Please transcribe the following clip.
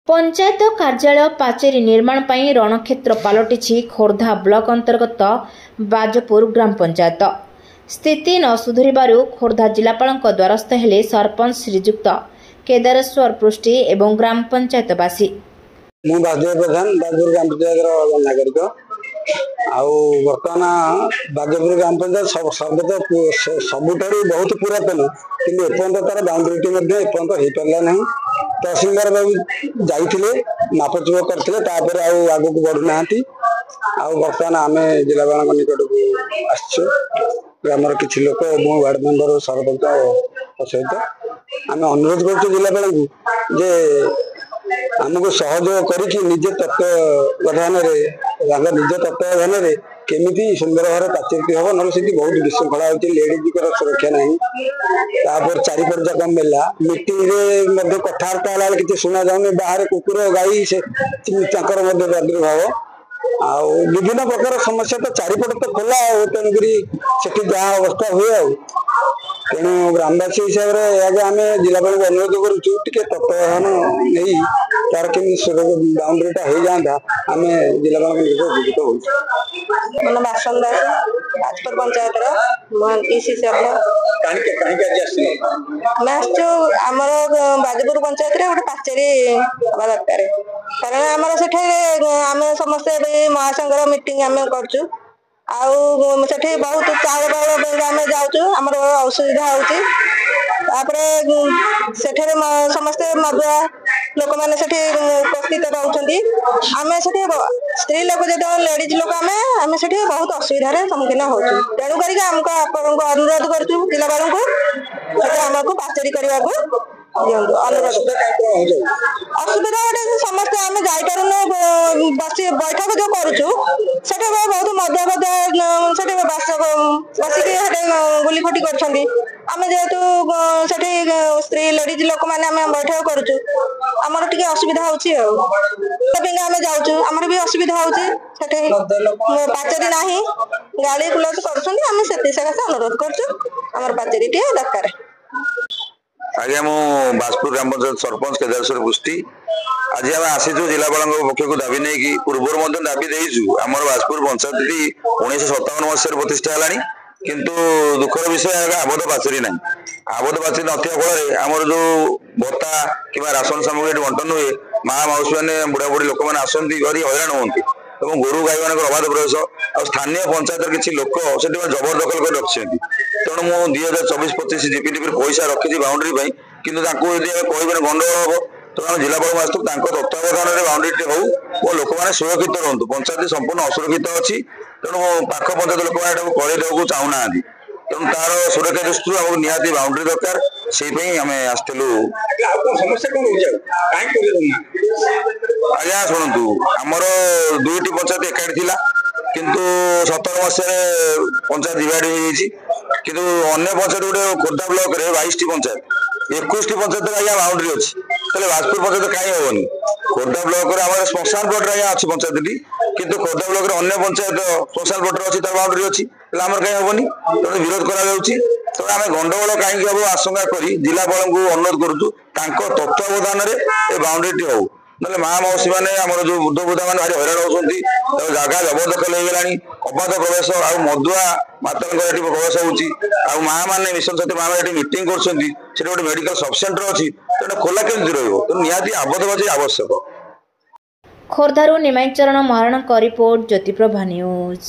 पंचायत कार्यालय पाचेरी निर्माण पर रणक्षेत्र पलटि खोर्धा ब्लॉक अंतर्गत बाजपुर ग्राम पंचायत। स्थिति न सुधुर खोर्धा जिलापाल द्वारस्थ हेले सरपंच श्रीजुक्त केदारेश्वर पृष्टि एवं ग्राम पंचायतवासी। प्रधान बाजपुर ग्राम पंचायत नागरिक बर्तमान बाजपुर ग्राम पंचायत सबुठ बहुत पुरातन कि एपर्तन तार बाउंड्री एपर्तन हो पारा ना। तहसीलदार बाबू जाइए मापचुप करते आग को बढ़ुना। बर्तमान आम जिलापाल निकट को आसु ग्रामर किसी लोक वार्ड मेंबर सरपंच सहित आम अनुरोध कर जिलापाल जे आमको सहयोग करके निज तत्वावधान निज तत्वावधान केमी सुंदर भाव पाचेरी हम ना से बहुत विशृंखला होती लेडीज सुरक्षा ना। चारिपट जाक मेला मीटिंग कथबार्ता है कि शुणा जाऊनी बाहर कुकुर गाई से प्रादुर्भाव विभिन्न प्रकार समस्या तो चारिपट तो खोला तेणुक जहाँ अवस्था हुए तेणु ग्रामवासी हिसाब से आम जिलापाल को अनुरोध करुचु तत्वावधान नहीं तार कमी बाउंड्रीटा हो जाता आम जिलापाल जीवित हो। मन बासन दास बाजपुर पंचायत आमर बाजपुर पंचायत गोटे पाचेरी हवा दरकार कारण आमर से आम समस्ते महासंघर मीटिंग आम करचु आठी बहुत चाउल बाउल आम जाऊँ आमर असुविधा होठे समस्ते मदुआ लोक मैंने उपस्थित रोचे आम से स्त्री लोक जो लेडीज लोक आम से बहुत असुविधार सम्मुखीन हो तेणुक आमको अनुरोध करूँ जिलापाल को आमको पाचेरी करने को दिंतु अनुरोध। असुविधा समस्ते आम जापारू बस बैठक जो करुचु से बहुत मदुआ बसिक गुली फटी कर जेहेतु स्त्री लेडीज लोक मैंने बैठक करुचु आमर टे असुविधा होमें जाऊँ आमर भी असुविधा पाचेरी ना गाड़ी गुलस कर अनुरोध कर पाचेरी टे दरकार। आज्ञा मु बाजपुर ग्राम पंचायत सरपंच केदारेश्वर पृष्टि आज आम आसीचु जिलापाल पक्ष को दाबी नहीं कि पूर्व दाबी देचु आमर बाजपुर पंचायत 1957 मसीह प्रतिष्ठा है किंतु दुखर विषय आबद्ध पाचेरी ना। आबद्ध पाचेरी ना फल आमर जो भत्ता कि राशन सामग्री बंटन हुए माँ मौसी मैंने बुढ़ा बुढ़ी लोक मैंने आसती भारी हैरान हमें और गोरु गाई मान अबाध प्रवेश और स्थानीय पंचायत किसी लोक से जबरदखल कर रखिंट तेणु मुझे 2024-25 जीपीडीपी पैसा रखी बाउंड्री कि कहे गंडगोल हम तो आम जिलापाल आसतु तत्वावधान में बाउंड्री हो और लोक मैंने सुरक्षित रुहतु पंचायत संपूर्ण असुरक्षित अच्छी तेणु पाख पंचायत लोक मैंने करदेक चाहूना तेणु तार सुरक्षा दृष्टि आमको निहाती बाउंड्री दरकार से आम आसलु। आज्ञा शुणु आमर 2टी पंचायत एकाठी थी किंतु 17 मसीह पंचायत डिवाइड हो किंतु अन्य पंचायत गोटे खोर्धा ब्लॉक रे 22टी पंचायत 21टी पंचायत आज्ञा बाउंड्री अच्छी बाजपुर पंचायत कहीं हेनी खोर्धा ब्लॉक रे श्मशान पट अच्छी पंचायत किंतु खोर्धा ब्लॉक अन्य पंचायत श्मशान पट अच्छी तार बाउंड्री अच्छी आमर कहीं हेनी तेणु विरोध करा आम गंडगोल कहीं हम आशंका कर जिलापाल को अनुरोध करुचु तत्वावधान में बाउंड्री हो ना माँ मौसी मैंने आम जो बुद्ध बुद्धा मैंने भारी हैरान होती जगह जबरदखल हो गलानी अबाध प्रवेश आ मदुआ माता प्रवेश हो माँ मैंने मिशन शक्ति माँ मैंने मीटिंग कर गोटे मेडिकल सब सेंटर अच्छी तेना खोला केमती रही निहाती आबद्ध बाजी आवश्यक। खोर्धारू निमाई चरण महाराणा रिपोर्ट ज्योतिप्रभा न्यूज।